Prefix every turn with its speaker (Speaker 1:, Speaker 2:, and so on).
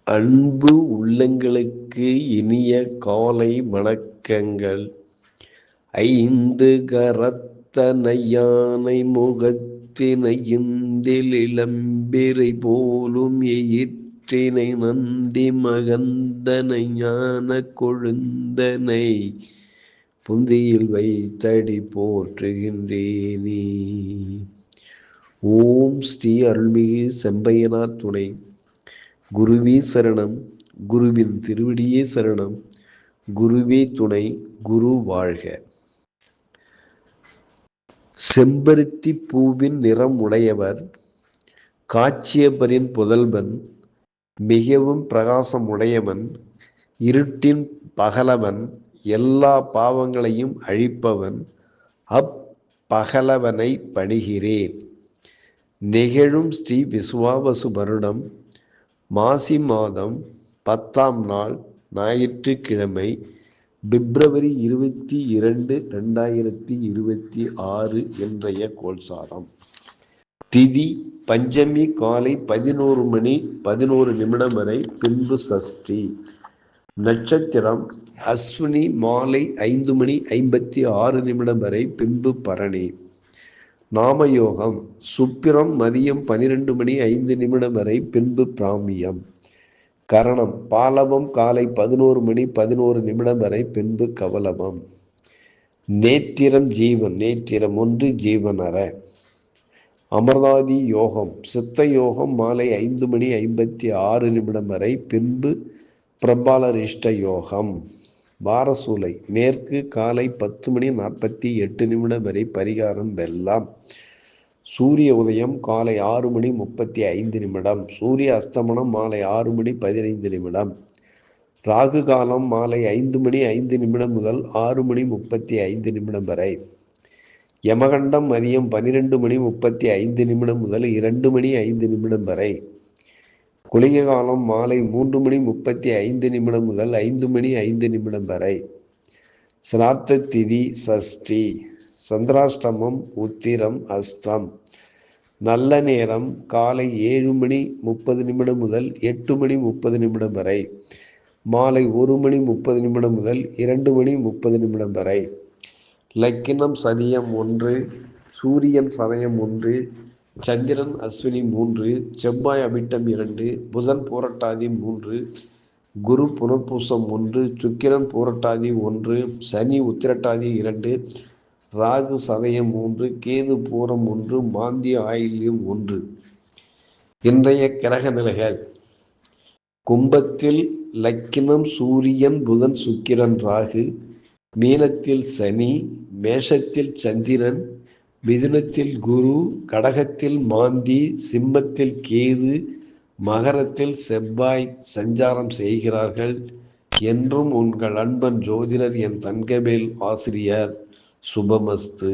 Speaker 1: அன்பு உள்ளங்களுக்கு இனிய காலை வணக்கங்கள். ஐந்து கரத்தனை யானை முகத்தினை இந்தில் இளம்பிறை போலும் எயிற்றினை நந்தி மகந்தனை ஞான கொழுந்தனை புந்தியில் வைத்தடி போற்றுகின்றேனே. ஓம் ஸ்ரீ அருள்மிகு செம்பையனார் துணை. குருவே சரணம். குருவின் திருவடியே சரணம். குருவே துணை. குரு வாழ்க. செம்பருத்தி பூவின் நிறம் உடையவர், காச்சியப்பரின் புதல்வன், மிகவும் பிரகாசம் உடையவன், இருட்டின் பகலவன், எல்லா பாவங்களையும் அழிப்பவன், அப்பகலவனை பணிகிறேன். நிகழும் ஸ்ரீ விசுவாவசு வருடம் மாசி மாதம் 10ஆம் நாள் ஞாயிற்றுக்கிழமை, பிப்ரவரி 22, 2026 இன்றைய கோல்சாரம். திதி பஞ்சமி காலை 11 மணி 11 நிமிடம் வரை, பின்பு சஷ்டி. நட்சத்திரம் அஸ்வினி மாலை 5 மணி 56 நிமிடம் வரை, பின்பு பரணி. நாமயோகம் சுப்பிரம் மதியம் 12 மணி 5 நிமிடம் வரை, பின்பு பிராமியம். கரணம் பாலவம் காலை 11 மணி 11 நிமிடம் வரை, பின்பு கவலவம். நேத்திரம் ஜீவன் நேத்திரம் 1 ஜீவனர. அமர்தாதி யோகம் சித்த யோகம் மாலை 5 மணி 56 நிமிடம் வரை, பின்பு பிரபாலரிஷ்ட யோகம். வாரசூலை மேற்கு காலை 10 மணி 48 நிமிடம் வரை, பரிகாரம் வெள்ளம். சூரிய உதயம் காலை 6 மணி 35 நிமிடம், சூரிய அஸ்தமனம் மாலை 6 மணி 15 நிமிடம். ராகு காலம் மாலை 5 மணி 5 நிமிடம் முதல் 6 மணி 35 நிமிடம் வரை. யமகண்டம் மதியம் 12 மணி 35 நிமிடம் முதல் 2 மணி 5 நிமிடம் வரை. குளிகை காலம் மாலை 3 மணி 35 நிமிடம் முதல் 5 மணி 5 நிமிடம் வரை. சிராத்த திதி சஷ்டி. சந்திராஷ்டமம் உத்திரம் அஸ்தம். நல்ல நேரம் காலை 7 மணி 30 நிமிடம் முதல் 8 மணி 30 நிமிடம் வரை. மாலை 1 மணி 30 நிமிடம் முதல் 2 மணி 30 நிமிடம் வரை. லக்கினம் சதியம் 1, சூரியன் சதயம் 1, சந்திரன் அஸ்வினி 3, செவ்வாய் அவிட்டம் 2, புதன் பூரட்டாதி 3, குரு புனர்பூசம் 1, சுக்கிரன் பூரட்டாதி 1, சனி உத்திரட்டாதி 2, ராகு சதயம் 3, கேது பூரம் 1, மாந்தி ஆயில்யம் 1. இன்றைய கிரக நிலைகள். கும்பத்தில் லக்கினம் சூரியன் புதன் சுக்கிரன் ராகு, மீனத்தில் சனி, மேஷத்தில் சந்திரன், மிதுனத்தில் குரு, கடகத்தில் மாந்தி, சிம்மத்தில் கேது, மகரத்தில் செவ்வாய் சஞ்சாரம் செய்கிறார்கள். என்றும் உங்கள் அன்பன் ஜோதிடர் என் தங்கவேல் ஆசிரியர். சுபமஸ்து.